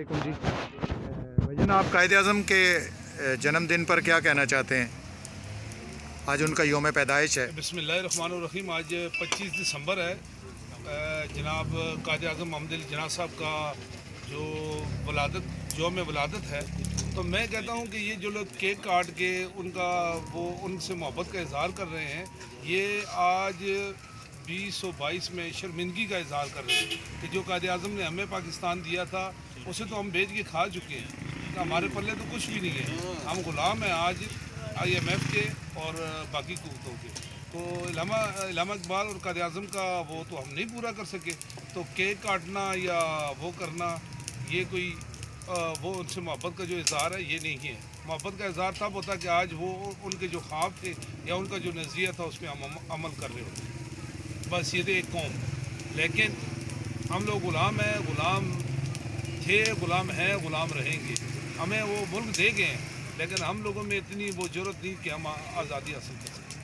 علیکم جی بھائی آپ قائد اعظم کے جنم دن پر کیا کہنا چاہتے ہیں؟ آج ان کا یوم پیدائش ہے۔ بسم اللہ الرحمن الرحیم۔ آج 25 دسمبر ہے۔ جناب قائد اعظم محمد علی جناح صاحب کا جو یوم ولادت ہے، تو میں کہتا ہوں کہ یہ جو لوگ کیک کاٹ کے ان سے محبت کا اظہار کر رہے ہیں، یہ آج 2022 میں شرمندگی کا اظہار کر رہے ہیں کہ جو قائد اعظم نے ہمیں پاکستان دیا تھا اسے تو ہم بیچ کے کھا چکے ہیں، ہمارے پلے تو کچھ بھی نہیں ہے، ہم غلام ہیں آج IMF کے اور باقی قوتوں کے۔ تو علامہ اقبال اور قائد اعظم کا وہ تو ہم نہیں پورا کر سکے، تو کیک کاٹنا یا وہ کرنا یہ کوئی وہ ان سے محبت کا جو اظہار ہے یہ نہیں ہے۔ محبت کا اظہار تب ہوتا کہ آج وہ ان کے جو خواب تھے یا ان کا جو نظریہ تھا اس پہ ہم عمل کر رہے ہوتے، بس یہ تھے ایک قوم۔ لیکن ہم لوگ غلام ہیں، غلام تھے، غلام ہیں، غلام رہیں گے۔ ہمیں وہ ملک دے گئے ہیں لیکن ہم لوگوں میں اتنی وہ ضرورت نہیں کہ ہم آزادی حاصل کر سکیں۔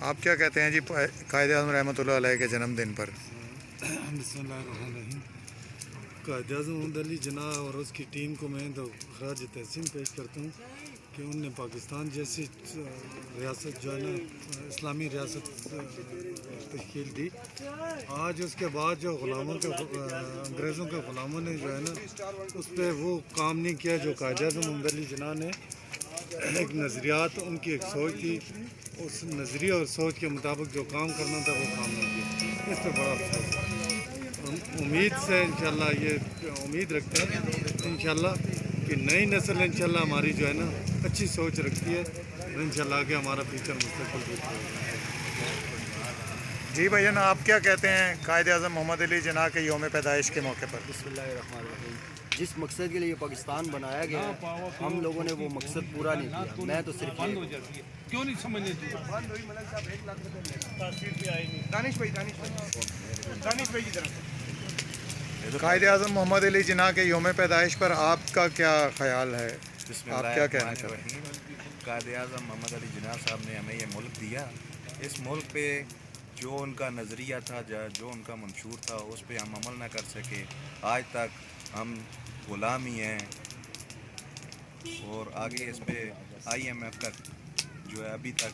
آپ کیا کہتے ہیں جی قائد اعظم رحمۃ اللہ علیہ کے جنم دن پر؟ بسم اللہ الرحمن الرحیم۔ قائد اعظم محمد علی جناح اور اس کی ٹیم کو میں تو خراج تحسین پیش کرتا ہوں کہ انہوں نے پاکستان جیسی ریاست جو ہے نا اسلامی ریاست تشکیل دی۔ آج اس کے بعد جو انگریزوں کے غلاموں نے جو ہے نا اس پہ وہ کام نہیں کیا جو قائد اعظم محمد علی جناح نے ایک نظریات، ان کی ایک سوچ تھی، اس نظریے اور سوچ کے مطابق جو کام کرنا تھا وہ کام نہیں کیا، اس پہ بڑا افسوس ہے۔ امید سے انشاءاللہ یہ امید رکھتے ہیں انشاءاللہ کہ نئی نسل انشاءاللہ ہماری جو ہے نا اچھی سوچ رکھتی ہے اور انشاءاللہ آگے ہمارا فیوچر مستقبل بھی۔ جی بھائی جان آپ کیا کہتے ہیں قائد اعظم محمد علی جناح کے یوم پیدائش کے موقع پر؟ بسم اللہ الرحمن الرحیم۔ جس مقصد کے لیے پاکستان بنایا گیا ہے ہم لوگوں نے وہ مقصد پورا نہیں کیا۔ میں تو صرف بند ہو جاتی ہے، کیوں نہیں سمجھنے چاہیے؟ قائد اعظم محمد علی جناح کے یوم پیدائش پر آپ کا کیا خیال ہے؟ بسم آپ اللہ کیا کہنا الرحمن چاہتے ہیں؟ الرحیم۔ قائد اعظم محمد علی جناح صاحب نے ہمیں یہ ملک دیا، اس ملک پہ جو ان کا نظریہ تھا، جو ان کا منشور تھا، اس پہ ہم عمل نہ کر سکے۔ آج تک ہم غلام ہی ہیں اور آگے اس پہ IMF کا جو ہے ابھی تک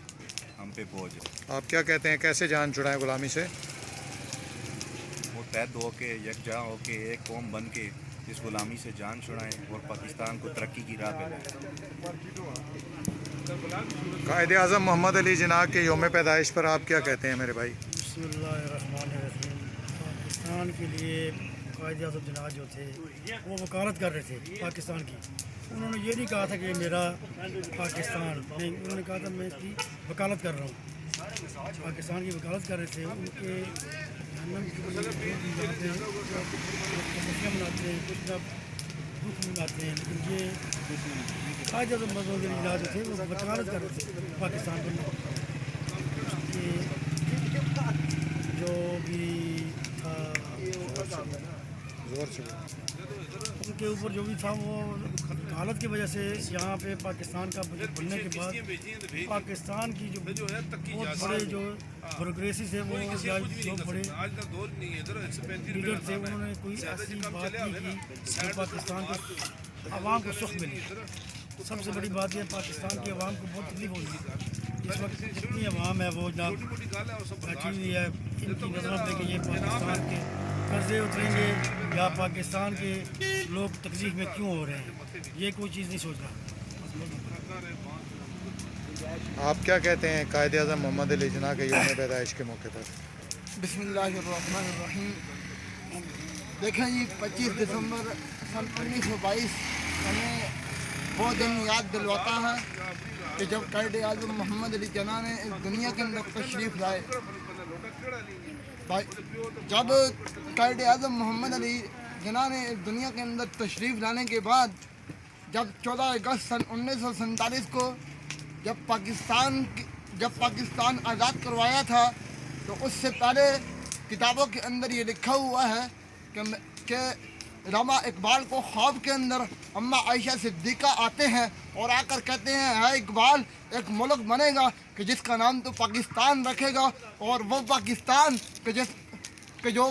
ہم پہ بوجھ ہے۔ آپ کیا کہتے ہیں کیسے جان چھڑائیں غلامی سے؟ متحد ہو کے، یکجا ہو کے، ایک قوم بن کے اس غلامی سے جان چھڑائیں اور پاکستان کو ترقی کی راہ پہ لائیں۔ قائد اعظم محمد علی جناح کے یوم پیدائش پر آپ کیا کہتے ہیں میرے بھائی؟ بسم اللہ الرحمن الرحیم۔ پاکستان کے لیے قائد اعظم جناح جو تھے وہ وکالت کر رہے تھے پاکستان کی۔ انہوں نے یہ نہیں کہا تھا کہ میرا پاکستان نہیں، انہوں نے کہا تھا میں اس کی وکالت کر رہا ہوں، پاکستان کی وکالت کر رہے تھے۔ ان کے جہنم کے لیے جو بھی جاتے ہیں خوشیاں مناتے ہیں، کچھ جب دکھ مناتے ہیں، لیکن یہ قائد اعظم محمد علی جناح جو تھے وہ وکالت کر رہے تھے پاکستان پر کہ جو بھی تھا ان کے اوپر جو بھی تھا وہ حالت کی وجہ سے یہاں پہ پاکستان کا بننے کے بعد پاکستان کی جو بہت بڑے جو بیوروکریسی سے وہ جو بڑے لیڈر تھے انہوں نے کوئی ایسی بات نہیں کی جو پاکستان کو عوام کو سکھ ملی۔ سب سے بڑی بات یہ پاکستان کی عوام کو بہت تکلیف ہوئی ہے۔ اس وقت جتنی عوام ہے وہ جناب بیٹھی ہوئی ہے ان کی نظروں پہ کہ یہ پاکستان کے قرضے اتریں گے یا پاکستان کے لوگ تکلیف میں کیوں ہو رہے ہیں، یہ کوئی چیز نہیں سوچ رہا۔ آپ کیا کہتے ہیں قائد اعظم محمد علی جناح کے یوم پیدائش کے موقع پر؟ بسم اللہ الرحمن الرحیم۔ دیکھیں جی 25 دسمبر سن 1922 ہمیں وہ دن یاد دلواتا ہے کہ جب قائد اعظم محمد علی جناح نے اس دنیا کے اندر تشریف لائے۔ جب قائد اعظم محمد علی جناح نے اس دنیا کے اندر تشریف لانے کے بعد جب 14 اگست سن 1947 کو جب پاکستان آزاد کروایا تھا تو اس سے پہلے کتابوں کے اندر یہ لکھا ہوا ہے کہ علامہ اقبال کو خواب کے اندر اماں عائشہ صدیقہ آتے ہیں اور آ کر کہتے ہیں ہے اقبال ایک ملک بنے گا کہ جس کا نام تو پاکستان رکھے گا، اور وہ پاکستان کہ جو